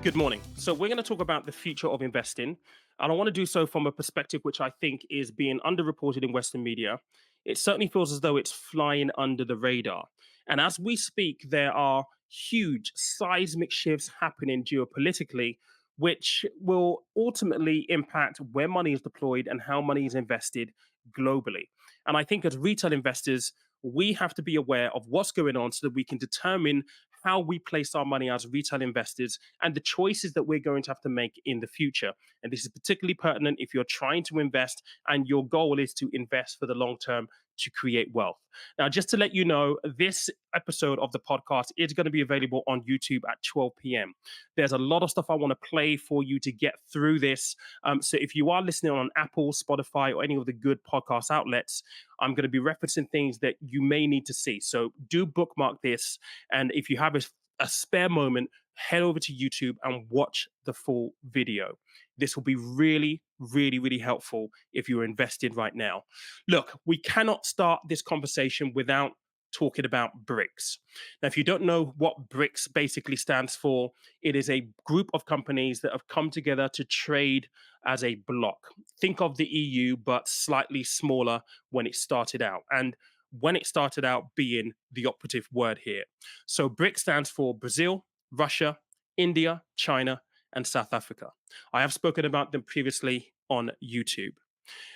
Good morning. So, we're going to talk about the future of investing. And I want to do so from a perspective which I think is being underreported in Western media. It certainly feels as though it's flying under the radar. And as we speak, there are huge seismic shifts happening geopolitically, which will ultimately impact where money is deployed and how money is invested globally. And I think as retail investors, we have to be aware of what's going on so that we can determine how we place our money as retail investors and the choices that we're going to have to make in the future. And this is particularly pertinent if you're trying to invest and your goal is to invest for the long term to create wealth. Now, just to let you know, this episode of the podcast is going to be available on YouTube at 12 p.m. There's a lot of stuff I want to play for you to get through this. So if you are listening on Apple, Spotify, or any of the good podcast outlets, I'm going to be referencing things that you may need to see. So do bookmark this. And if you have a spare moment, head over to YouTube and watch the full video. This will be really, really, really helpful if you're invested right now. Look, we cannot start this conversation without talking about BRICS. Now, if you don't know what BRICS basically stands for, it is a group of companies that have come together to trade as a bloc. Think of the EU, but slightly smaller when it started out. And when it started out being the operative word here. So BRICS stands for Brazil, Russia, India, China, and South Africa. I have spoken about them previously on YouTube.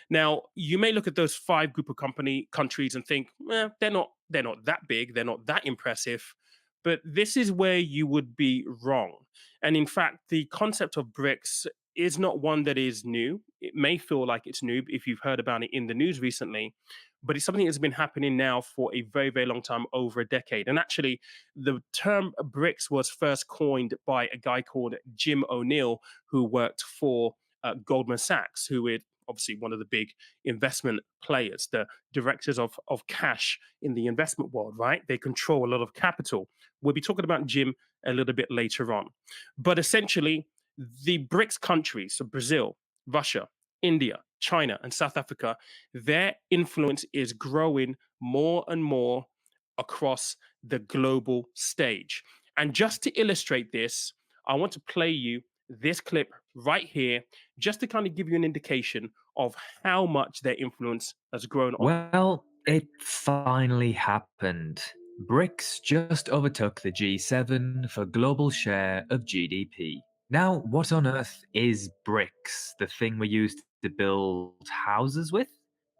Now, you may look at those five group of company countries and think, they're not that big, they're not that impressive. But this is where you would be wrong. And in fact, the concept of BRICS is not one that is new. It may feel like it's new if you've heard about it in the news recently, but it's something that's been happening now for a very, very long time, over a decade. And actually, the term BRICS was first coined by a guy called Jim O'Neill, who worked for Goldman Sachs, who is obviously one of the big investment players, the directors of cash in the investment world, right? They control a lot of capital. We'll be talking about Jim a little bit later on. But essentially, the BRICS countries, so Brazil, Russia, India, China, and South Africa, their influence is growing more and more across the global stage. And just to illustrate this, I want to play you this clip right here, just to kind of give you an indication of how much their influence has grown on. Well, it finally happened. BRICS just overtook the G7 for global share of GDP. Now, what on earth is BRICS? The thing we use to build houses with?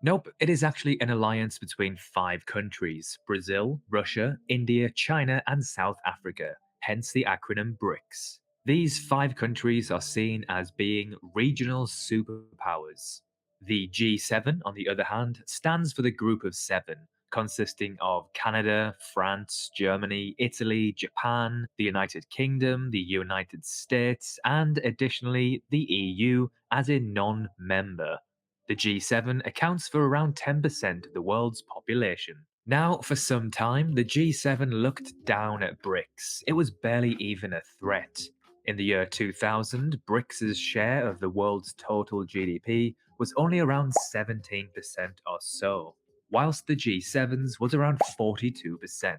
Nope, it is actually an alliance between five countries: Brazil, Russia, India, China, and South Africa, hence the acronym BRICS. These five countries are seen as being regional superpowers. The G7, on the other hand, stands for the Group of Seven, consisting of Canada, France, Germany, Italy, Japan, the United Kingdom, the United States, and additionally the EU as a non member. The G7 accounts for around 10% of the world's population. Now, for some time, the G7 looked down at BRICS. It was barely even a threat. In the year 2000, BRICS' share of the world's total GDP was only around 17% or so, whilst the G7's was around 42%.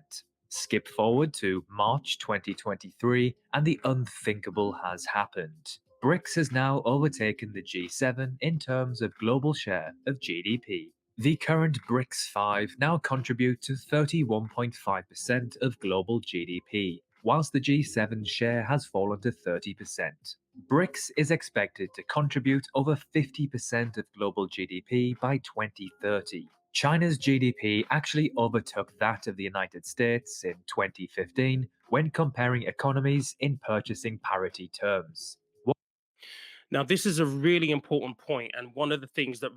Skip forward to March 2023, and the unthinkable has happened. BRICS has now overtaken the G7 in terms of global share of GDP. The current BRICS 5 now contribute to 31.5% of global GDP, whilst the G7 share has fallen to 30%. BRICS is expected to contribute over 50% of global GDP by 2030. China's GDP actually overtook that of the United States in 2015 when comparing economies in purchasing parity terms. Now, this is a really important point, and one of the things that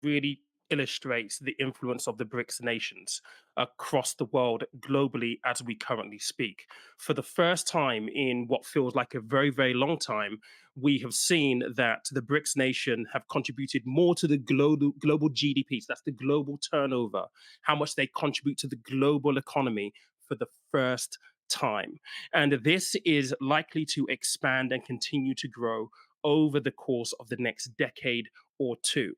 really illustrates the influence of the BRICS nations across the world globally as we currently speak. For the first time in what feels like a very, very long time, we have seen that the BRICS nation have contributed more to the global GDP. So that's the global turnover, how much they contribute to the global economy for the first time. And this is likely to expand and continue to grow over the course of the next decade or two.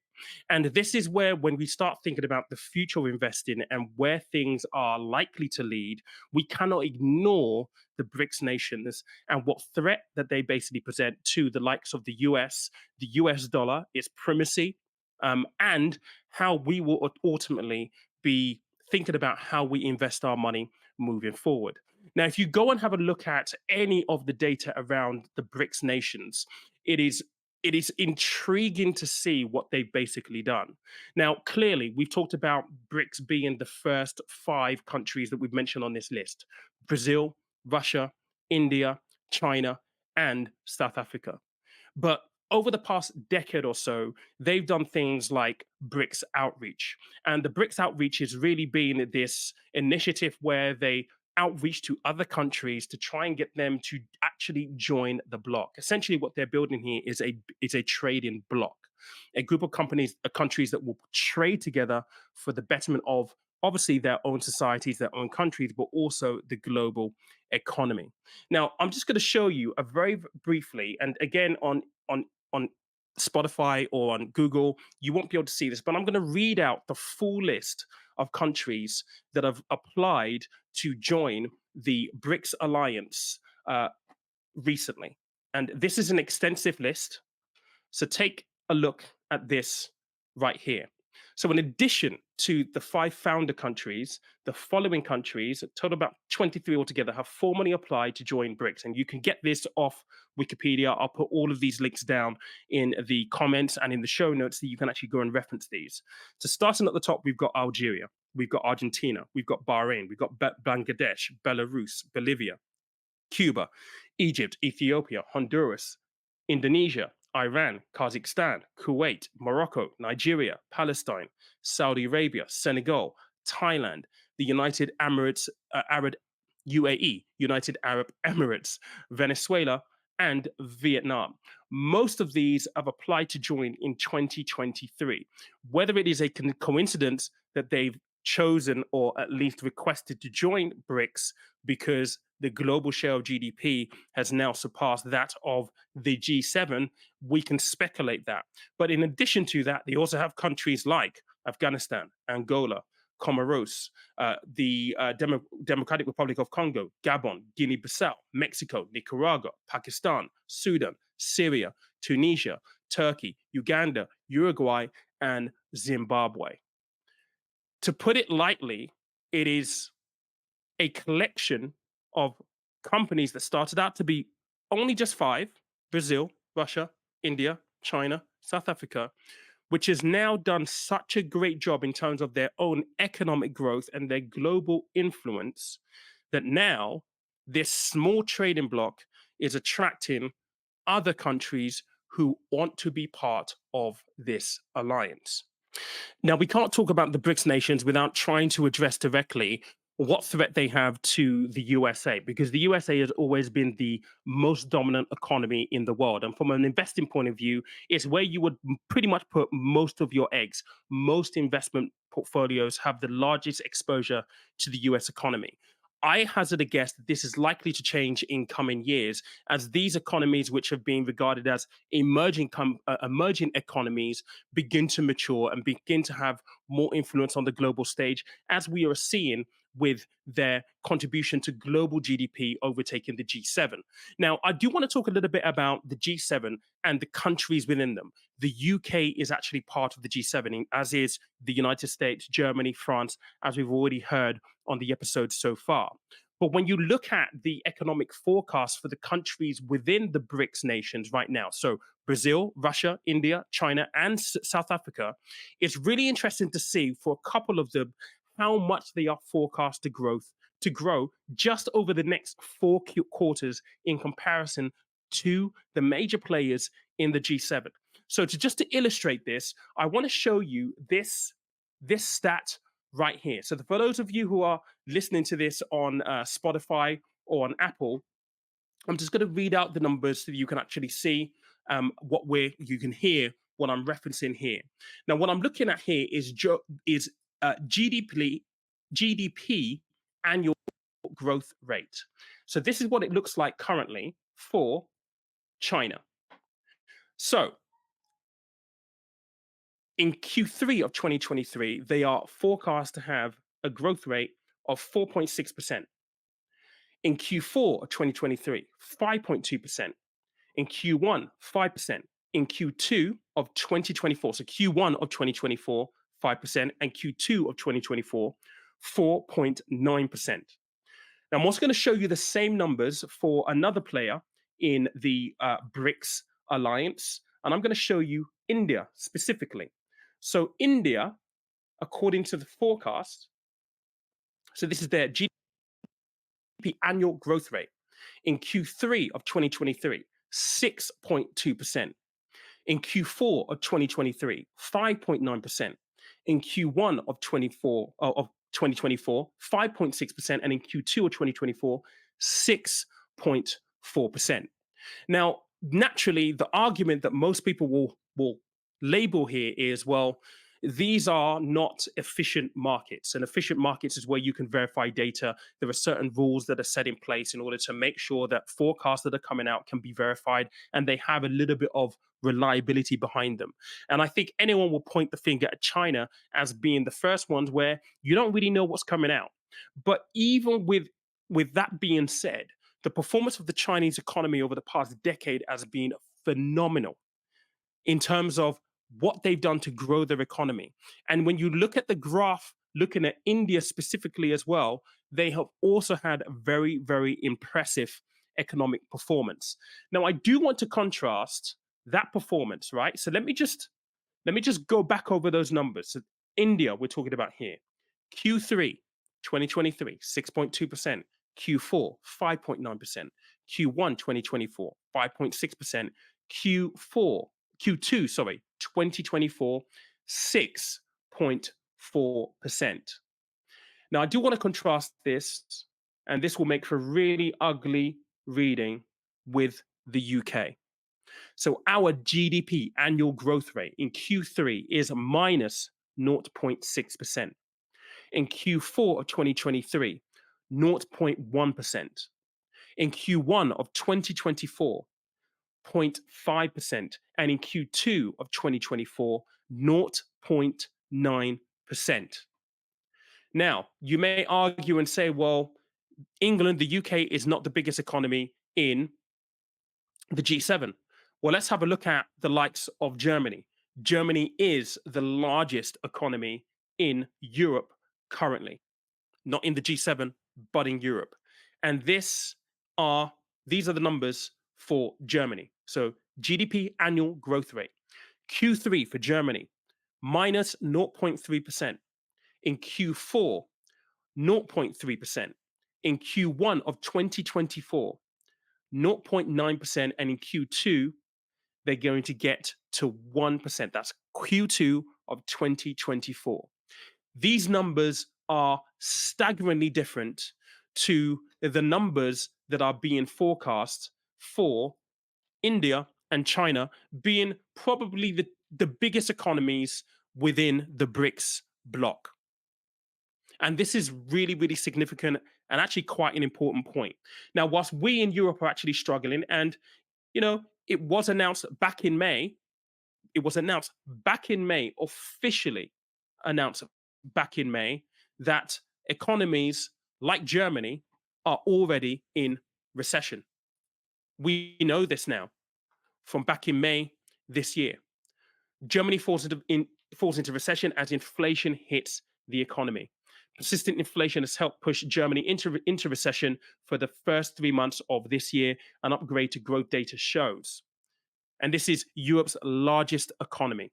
And this is where, when we start thinking about the future of investing and where things are likely to lead, we cannot ignore the BRICS nations and what threat that they basically present to the likes of the US dollar, its primacy, and how we will ultimately be thinking about how we invest our money moving forward. Now, if you go and have a look at any of the data around the BRICS nations, it is it is intriguing to see what they've basically done. Now, clearly, we've talked about BRICS being the first five countries that we've mentioned on this list: Brazil, Russia, India, China, and South Africa. But over the past decade or so, they've done things like BRICS Outreach. And the BRICS Outreach has really been this initiative where they outreach to other countries to try and get them to actually join the bloc. Essentially, what they're building here is a trading bloc, a group of companies, countries that will trade together for the betterment of obviously their own societies, their own countries, but also the global economy. Now, I'm just going to show you a very briefly, and again on Spotify or on Google, you won't be able to see this, but I'm going to read out the full list of countries that have applied to join the BRICS alliance recently. And this is an extensive list. So take a look at this right here. So, in addition to the five founder countries, the following countries, a total about 23 altogether, have formally applied to join BRICS. And you can get this off Wikipedia. I'll put all of these links down in the comments and in the show notes that you can actually go and reference these. So, starting at the top, we've got Algeria, we've got Argentina, we've got Bahrain, we've got Bangladesh, Belarus, Bolivia, Cuba, Egypt, Ethiopia, Honduras, Indonesia, Iran, Kazakhstan, Kuwait, Morocco, Nigeria, Palestine, Saudi Arabia, Senegal, Thailand, the United Emirates, Arab UAE, United Arab Emirates, Venezuela, and Vietnam. Most of these have applied to join in 2023. Whether it is a coincidence that they've chosen or at least requested to join BRICS because the global share of GDP has now surpassed that of the G7, we can speculate that. But in addition to that, they also have countries like Afghanistan, Angola, Comoros, the Democratic Republic of Congo, Gabon, Guinea Bissau, Mexico, Nicaragua, Pakistan, Sudan, Syria, Tunisia, Turkey, Uganda, Uruguay, and Zimbabwe. To put it lightly, it is a collection of companies that started out to be only just five: Brazil, Russia, India, China, South Africa, which has now done such a great job in terms of their own economic growth and their global influence that now this small trading bloc is attracting other countries who want to be part of this alliance. Now, we can't talk about the BRICS nations without trying to address directly what threat they have to the USA, because the USA has always been the most dominant economy in the world. And from an investing point of view, it's where you would pretty much put most of your eggs. Most investment portfolios have the largest exposure to the US economy. I hazard a guess that this is likely to change in coming years as these economies, which have been regarded as emerging economies, begin to mature and begin to have more influence on the global stage, as we are seeing with their contribution to global GDP overtaking the G7. Now, I do want to talk a little bit about the G7 and the countries within them. The UK is actually part of the G7, as is the United States, Germany, France, as we've already heard on the episode so far. But when you look at the economic forecast for the countries within the BRICS nations right now, so Brazil, Russia, India, China, and South Africa, it's really interesting to see for a couple of them how much they are forecast to grow just over the next four quarters in comparison to the major players in the G7. So to illustrate this, I want to show you this stat right here. So for those of you who are listening to this on Spotify or on Apple, I'm just going to read out the numbers so that you can actually see you can hear what I'm referencing here. Now, what I'm looking at here is GDP annual growth rate. So this is what it looks like currently for China. So in Q3 of 2023, they are forecast to have a growth rate of 4.6%. In Q4 of 2023, 5.2%. In Q1, 5%. In Q2 of 2024, so Q1 of 2024, 5%, and Q2 of 2024, 4.9%. Now, I'm also going to show you the same numbers for another player in the BRICS alliance, and I'm going to show you India specifically. So, India, according to the forecast, so this is their GDP annual growth rate in Q3 of 2023, 6.2%. In Q4 of 2023, 5.9%. In Q1 of 2024, 5.6%, and in Q2 of 2024, 6.4%. Now, naturally, the argument that most people will label here is, well, these are not efficient markets. And efficient markets is where you can verify data. There are certain rules that are set in place in order to make sure that forecasts that are coming out can be verified and they have a little bit of reliability behind them. And I think anyone will point the finger at China as being the first ones where you don't really know what's coming out. But even with that being said, the performance of the Chinese economy over the past decade has been phenomenal in terms of what they've done to grow their economy. And when you look at the graph, looking at India specifically as well, they have also had a very, very impressive economic performance. Now, I do want to contrast that performance, right? So let me just go back over those numbers. So India, we're talking about here. Q3 2023, 6.2%. Q4, 5.9%. Q1 2024, 5.6%. Q2, sorry, 2024, 6.4%. Now, I do want to contrast this, and this will make for really ugly reading with the UK. So our GDP annual growth rate in Q3 is minus 0.6%. In Q4 of 2023, 0.1%. In Q1 of 2024, 0.5%. And in Q2 of 2024, 0.9%. Now, you may argue and say, well, England, the UK is not the biggest economy in the G7. Well, let's have a look at the likes of Germany. Germany is the largest economy in Europe currently, not in the G7, but in Europe. And are these are the numbers for Germany. So GDP annual growth rate. Q3 for Germany, minus 0.3%. In Q4, 0.3%. In Q1 of 2024, 0.9%. And in Q2, they're going to get to 1%. That's Q2 of 2024. These numbers are staggeringly different to the numbers that are being forecast for India and China being probably the biggest economies within the BRICS bloc. And this is really, really significant and actually quite an important point. Now, whilst we in Europe are actually struggling, and it was announced back in May, officially announced back in May, that economies like Germany are already in recession. We know this now from back in May this year. Germany falls into recession as inflation hits the economy. Persistent inflation has helped push Germany into recession for the first 3 months of this year, an upgrade to growth data shows. And this is Europe's largest economy.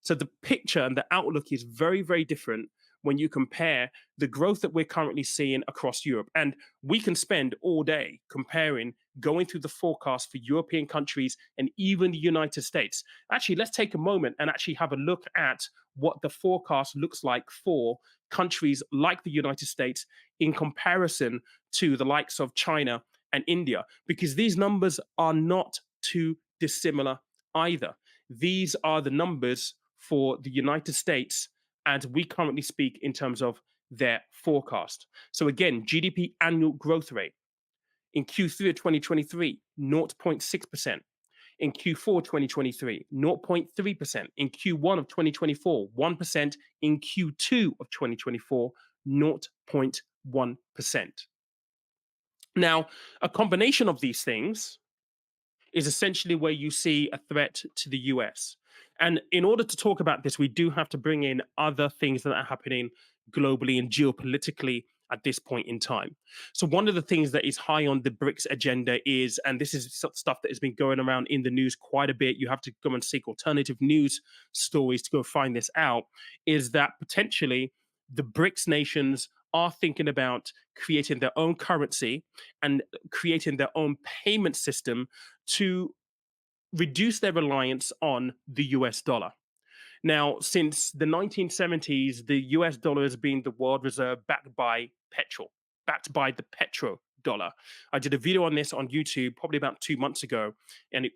So the picture and the outlook is very, very different when you compare the growth that we're currently seeing across Europe. And we can spend all day comparing, going through the forecast for European countries and even the United States. Actually, let's take a moment and actually have a look at what the forecast looks like for countries like the United States in comparison to the likes of China and India, because these numbers are not too dissimilar either. These are the numbers for the United States as we currently speak in terms of their forecast. So again, GDP annual growth rate in Q3 of 2023, 0.6%. In Q4 2023, 0.3%. In Q1 of 2024, 1%. In Q2 of 2024, 0.1%. Now, a combination of these things is essentially where you see a threat to the US. And in order to talk about this, we do have to bring in other things that are happening globally and geopolitically at this point in time. So, one of the things that is high on the BRICS agenda is, and this is stuff that has been going around in the news quite a bit, you have to go and seek alternative news stories to go find this out, is that potentially the BRICS nations are thinking about creating their own currency and creating their own payment system to reduce their reliance on the US dollar. Now, since the 1970s, the US dollar has been the world reserve backed by petrol, backed by the petrodollar. I did a video on this on YouTube probably about 2 months ago, and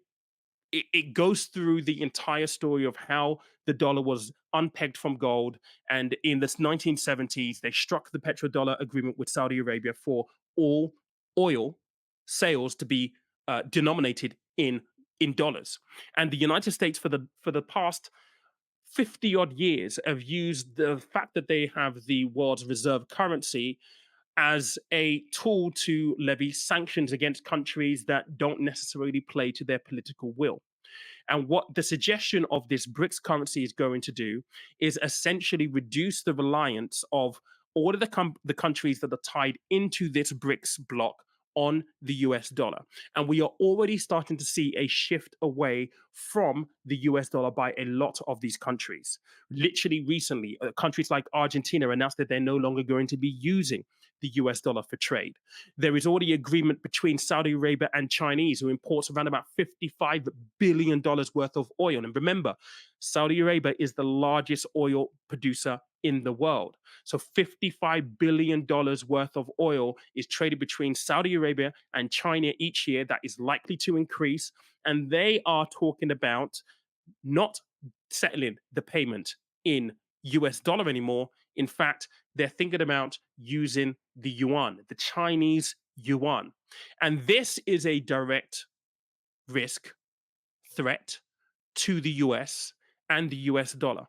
it goes through the entire story of how the dollar was unpegged from gold. And in the 1970s, they struck the petrodollar agreement with Saudi Arabia for all oil sales to be denominated in dollars. And the United States, for the past 50 odd years, have used the fact that they have the world's reserve currency as a tool to levy sanctions against countries that don't necessarily play to their political will. And what the suggestion of this BRICS currency is going to do is essentially reduce the reliance of all of the countries that are tied into this BRICS bloc on the US dollar. And we are already starting to see a shift away from the US dollar by a lot of these countries. Literally recently, countries like Argentina announced that they're no longer going to be using the US dollar for trade. There is already agreement between Saudi Arabia and Chinese, who imports around about $55 billion worth of oil. And remember, Saudi Arabia is the largest oil producer in the world. So $55 billion worth of oil is traded between Saudi Arabia and China each year. That is likely to increase. And they are talking about not settling the payment in US dollar anymore. In fact, they're thinking about using the yuan, the Chinese yuan. And this is a direct risk, threat to the US and the US dollar.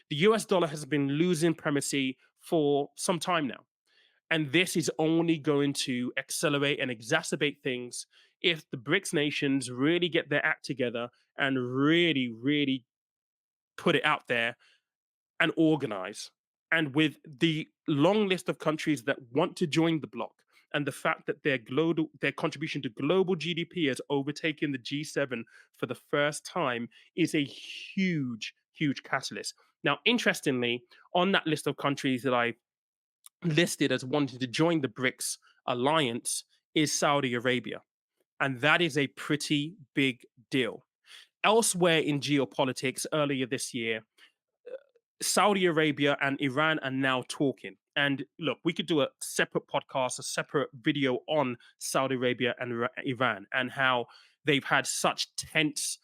The US dollar has been losing primacy for some time now. And this is only going to accelerate and exacerbate things if the BRICS nations really get their act together and really, really put it out there and organize. And with the long list of countries that want to join the bloc, and the fact that their contribution to global GDP has overtaken the G7 for the first time is a huge, huge catalyst. Now, interestingly, on that list of countries that I listed as wanting to join the BRICS alliance is Saudi Arabia. And that is a pretty big deal. Elsewhere in geopolitics, earlier this year, Saudi Arabia and Iran are now talking. And look, we could do a separate podcast, a separate video on Saudi Arabia and Iran and how they've had such tense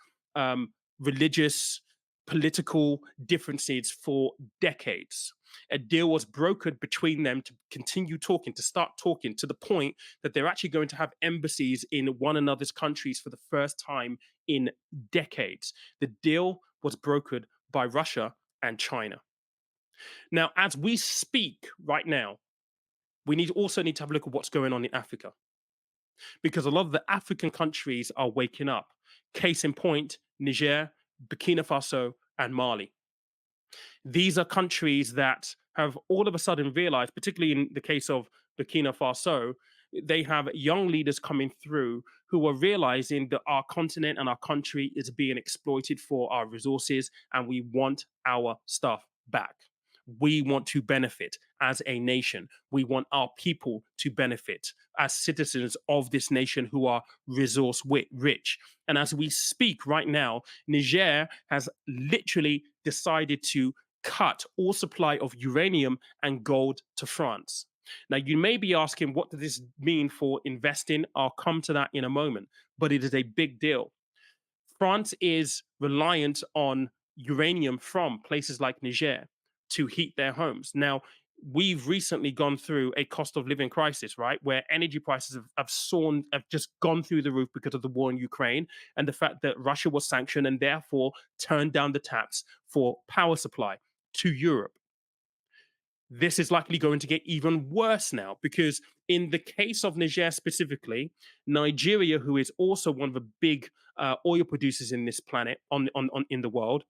religious, political differences for decades. A deal was brokered between them to continue talking, to start talking, to the point that they're actually going to have embassies in one another's countries for the first time in decades. The deal was brokered by Russia and China. Now, as we speak right now, we need to have a look at what's going on in Africa, because a lot of the African countries are waking up. Case in point, Niger, Burkina Faso, and Mali. These are countries that have all of a sudden realized, particularly in the case of Burkina Faso, they have young leaders coming through who are realizing that our continent and our country is being exploited for our resources, and we want our stuff back. We want to benefit as a nation. We want our people to benefit as citizens of this nation who are resource rich. And as we speak right now, Niger has literally decided to cut all supply of uranium and gold to France. Now, you may be asking, what does this mean for investing? I'll come to that in a moment, but it is a big deal. France is reliant on uranium from places like Niger to heat their homes. Now, we've recently gone through a cost of living crisis, right? Where energy prices have just gone through the roof because of the war in Ukraine and the fact that Russia was sanctioned and therefore turned down the taps for power supply to Europe. This is likely going to get even worse now because, in the case of Niger specifically, Nigeria, who is also one of the big oil producers in this planet on in the world,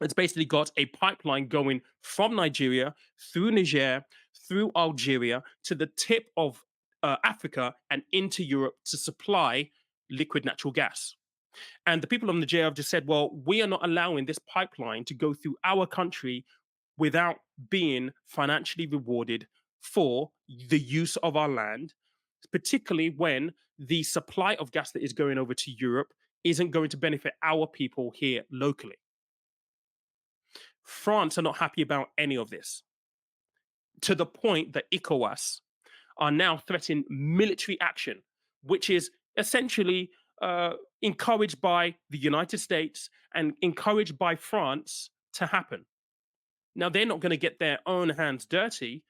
it's basically got a pipeline going from Nigeria through Niger, through Algeria to the tip of Africa and into Europe to supply liquid natural gas. And the people of Nigeria have just said, well, we are not allowing this pipeline to go through our country without being financially rewarded for the use of our land, particularly when the supply of gas that is going over to Europe isn't going to benefit our people here locally. France are not happy about any of this, to the point that ECOWAS are now threatening military action, which is essentially encouraged by the United States and encouraged by France to happen. Now, they're not going to get their own hands dirty.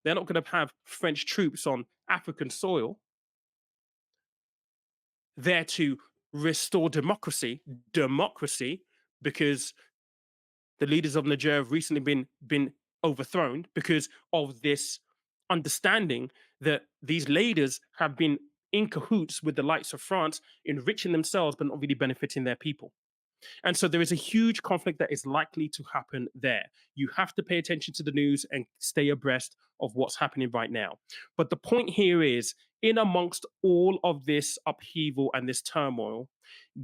They're not going to have French troops on African soil there to restore democracy, because the leaders of Niger have recently been overthrown because of this understanding that these leaders have been in cahoots with the likes of France, enriching themselves but not really benefiting their people. And so there is a huge conflict that is likely to happen there. You have to pay attention to the news and stay abreast of what's happening right now. But the point here is, in amongst all of this upheaval and this turmoil,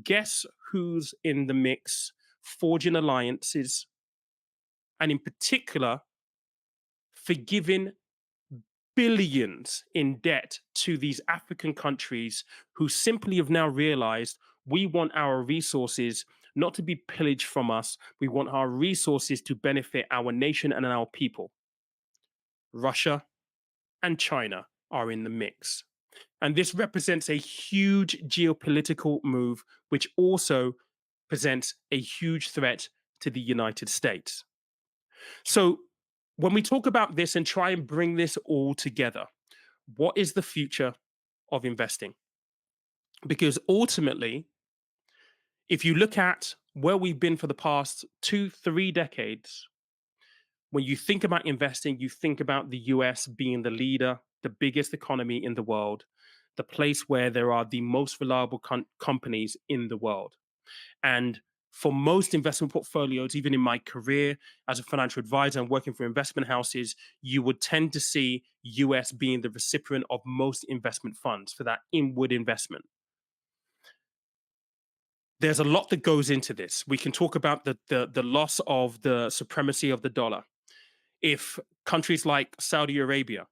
guess who's in the mix, forging alliances, and in particular, forgiving billions in debt to these African countries who simply have now realized we want our resources not to be pillaged from us. We want our resources to benefit our nation and our people. Russia and China are in the mix. And this represents a huge geopolitical move, which also presents a huge threat to the United States. So, when we talk about this and try and bring this all together, what is the future of investing? Because ultimately, if you look at where we've been for the past 2, 3 decades, when you think about investing, you think about the US being the leader, the biggest economy in the world, the place where there are the most reliable companies in the world. And for most investment portfolios, even in my career as a financial advisor and working for investment houses, you would tend to see US being the recipient of most investment funds for that inward investment. There's a lot that goes into this. We can talk about the loss of the supremacy of the dollar. If countries like Saudi Arabia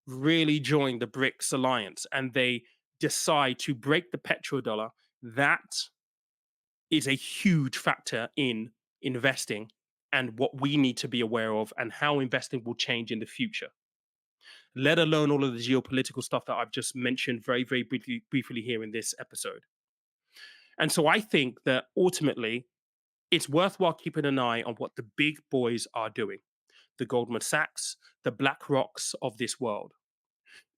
really join the BRICS alliance and they decide to break the petrodollar, that is a huge factor in investing and what we need to be aware of and how investing will change in the future, let alone all of the geopolitical stuff that I've just mentioned very briefly here in this episode. And so I think that ultimately it's worthwhile keeping an eye on what the big boys are doing, the Goldman Sachs, the Black Rocks of this world.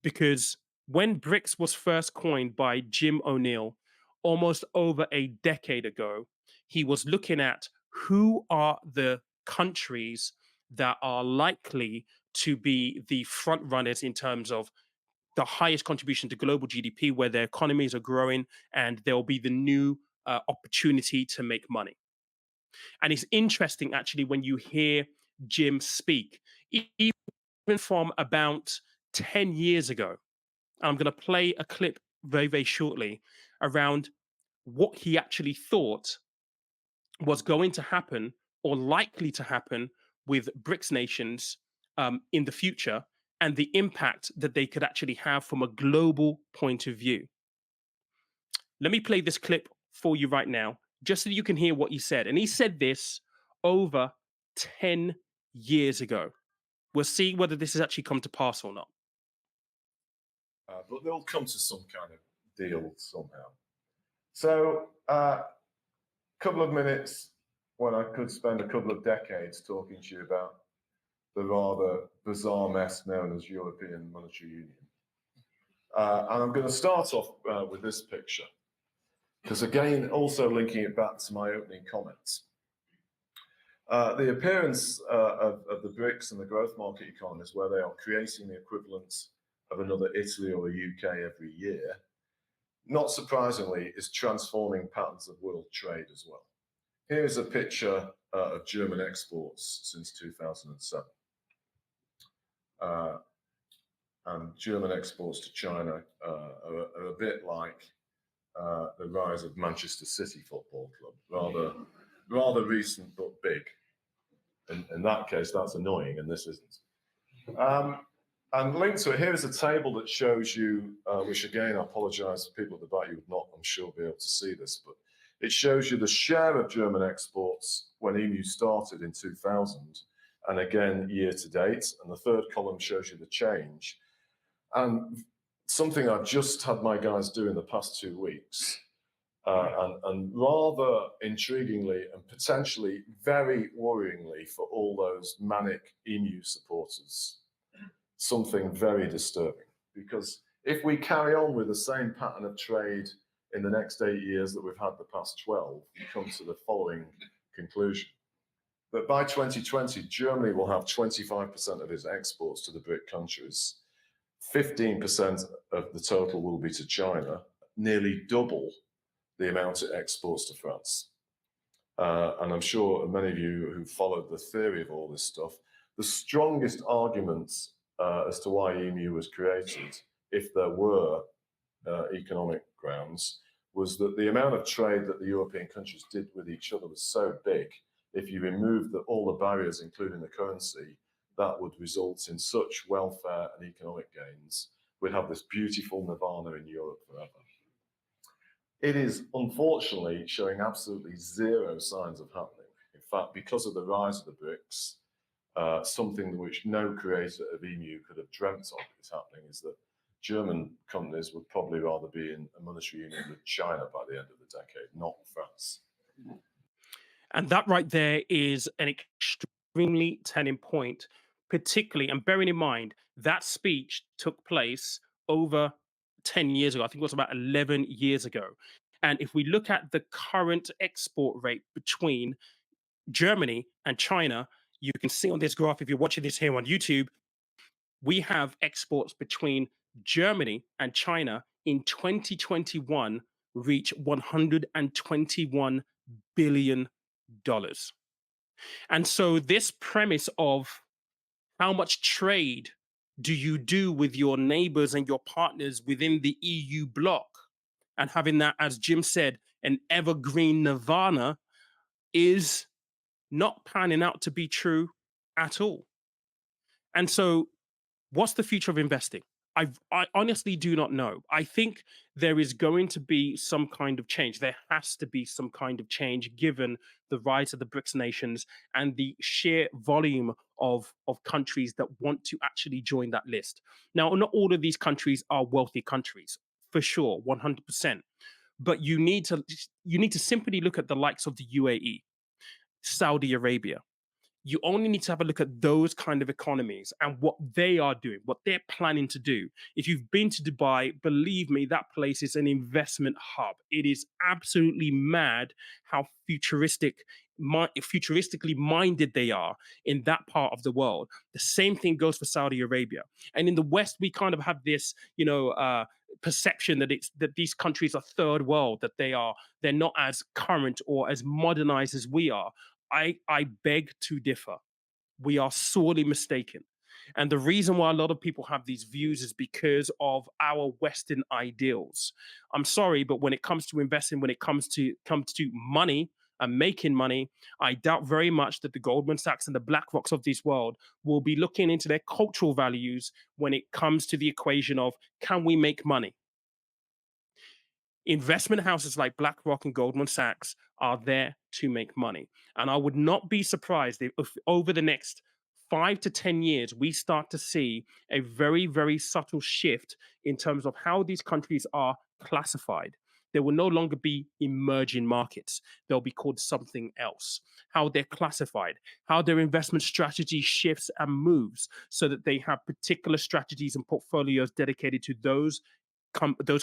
Because when BRICS was first coined by Jim O'Neill almost over a decade ago, he was looking at who are the countries that are likely to be the front runners in terms of the highest contribution to global GDP, where their economies are growing and there will be the new opportunity to make money. And it's interesting actually when you hear Jim speak, even from about 10 years ago. I'm going to play a clip very shortly around what he actually thought was going to happen or likely to happen with BRICS nations in the future and the impact that they could actually have from a global point of view. Let me play this clip for you right now, just so you can hear what he said. And he said this over 10 years ago. We'll see whether this has actually come to pass or not. But they'll come to some kind of deal somehow. So, a couple of minutes when I could spend a couple of decades talking to you about the rather bizarre mess known as European Monetary Union. And I'm going to start off with this picture, because again, also linking it back to my opening comments. The appearance of the BRICS and the growth market economies, where they are creating the equivalent of another Italy or a UK every year, not surprisingly, is transforming patterns of world trade as well. Here is a picture of German exports since 2007. And German exports to China are a bit like the rise of Manchester City Football Club, rather recent but big. In that case, that's annoying, and this isn't. And linked to it, here is a table that shows you, which again, I apologise for people at the back, you would not, I'm sure, be able to see this, but it shows you the share of German exports when EMU started in 2000, and again, year to date. And the third column shows you the change. And something I've just had my guys do in the past 2 weeks, and rather intriguingly and potentially very worryingly for all those manic EMU supporters, something very disturbing. Because if we carry on with the same pattern of trade in the next 8 years that we've had the past 12, we come to the following conclusion. That by 2020, Germany will have 25% of its exports to the BRIC countries. 15% of the total will be to China, nearly double the amount it exports to France. And I'm sure many of you who followed the theory of all this stuff, the strongest argument as to why EMU was created, if there were economic grounds, was that the amount of trade that the European countries did with each other was so big, if you removed all the barriers, including the currency, that would result in such welfare and economic gains. We'd have this beautiful nirvana in Europe forever. It is unfortunately showing absolutely zero signs of happening. In fact, because of the rise of the BRICS, something which no creator of EMU could have dreamt of is happening is that German companies would probably rather be in a monetary union with China by the end of the decade, not France. And that right there is an extremely telling point, particularly, and bearing in mind that speech took place over 10 years ago. I think it was about 11 years ago. And if we look at the current export rate between Germany and China, you can see on this graph, if you're watching this here on YouTube, we have exports between Germany and China in 2021 reach $121 billion. And so, this premise of how much trade do you do with your neighbors and your partners within the EU bloc, and having that, as Jim said, an evergreen nirvana, is not panning out to be true at all. And so, what's the future of investing? I honestly do not know. I think there is going to be some kind of change. There has to be some kind of change given the rise of the BRICS nations and the sheer volume of countries that want to actually join that list. Now, not all of these countries are wealthy countries, for sure, 100%. But you need to simply look at the likes of the UAE, Saudi Arabia. You only need to have a look at those kind of economies and what they are doing, what they're planning to do. If you've been to Dubai, believe me, that place is an investment hub. It is absolutely mad how futuristically minded they are in that part of the world. The same thing goes for Saudi Arabia. And in the West, we kind of have this, perception that these countries are third world, that they're not as current or as modernized as we are. I beg to differ. We are sorely mistaken. And the reason why a lot of people have these views is because of our Western ideals. I'm sorry, but when it comes to investing, when it comes to money and making money, I doubt very much that the Goldman Sachs and the BlackRocks of this world will be looking into their cultural values when it comes to the equation of, can we make money? Investment houses like BlackRock and Goldman Sachs are there to make money. And I would not be surprised if over the next 5 to 10 years, we start to see a very, very subtle shift in terms of how these countries are classified. They will no longer be emerging markets. They'll be called something else. How they're classified, how their investment strategy shifts and moves so that they have particular strategies and portfolios dedicated to those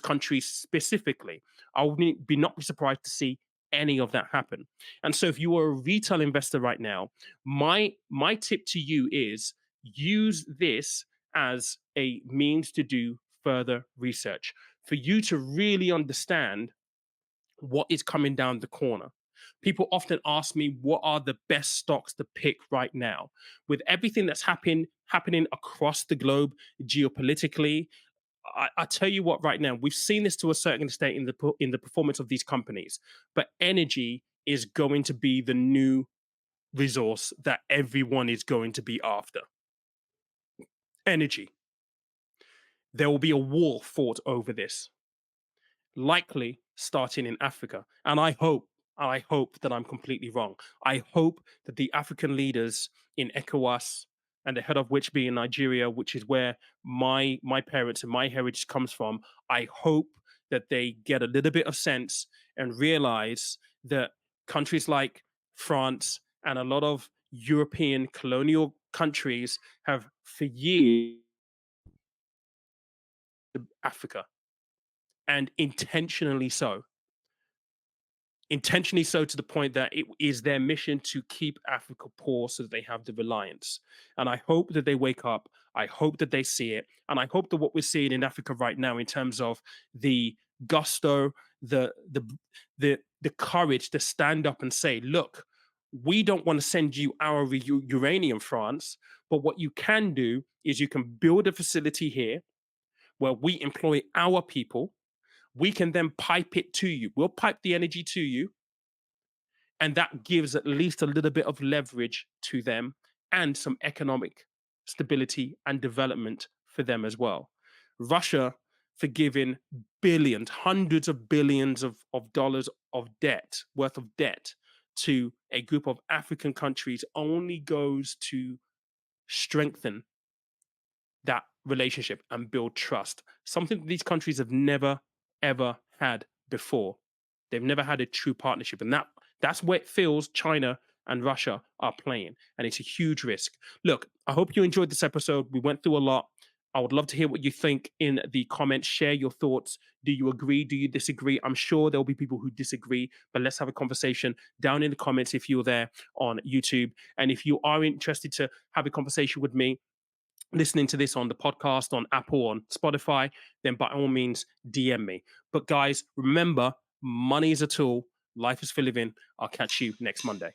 countries specifically. I would be not be surprised to see any of that happen. And so, if you are a retail investor right now, my tip to you is use this as a means to do further research for you to really understand what is coming down the corner. People often ask me what are the best stocks to pick right now. With everything that's happening across the globe geopolitically, I tell you what, right now we've seen this to a certain extent in the performance of these companies, but energy is going to be the new resource that everyone is going to be after. Energy. There will be a war fought over this, likely starting in Africa. And I hope that I'm completely wrong. I hope that the African leaders in ECOWAS, and the head of which being Nigeria, which is where my parents and my heritage comes from, I hope that they get a little bit of sense and realize that countries like France and a lot of European colonial countries have for years Africa, and intentionally so to the point that it is their mission to keep Africa poor so that they have the reliance. And I hope that they wake up. I hope that they see it. And I hope that what we're seeing in Africa right now, in terms of the gusto, the courage to stand up and say, look, we don't want to send you our uranium, France, but what you can do is you can build a facility here where we employ our people. We can then pipe it to you. We'll pipe the energy to you, and that gives at least a little bit of leverage to them and some economic stability and development for them as well. Russia forgiving billions, hundreds of billions of dollars of debt, worth of debt to a group of African countries only goes to strengthen that relationship and build trust. Something that these countries have never ever had before. They've never had a true partnership, and that's where it feels China and Russia are playing, and it's a huge risk. Look, I hope you enjoyed this episode. We went through a lot. I would love to hear what you think in the comments. Share your thoughts. Do you agree? Do you disagree? I'm sure there'll be people who disagree, but let's have a conversation down in the comments if you're there on YouTube. And if you are interested to have a conversation with me, listening to this on the podcast, on Apple, on Spotify, then by all means, DM me. But guys, remember, money is a tool. Life is for living. I'll catch you next Monday.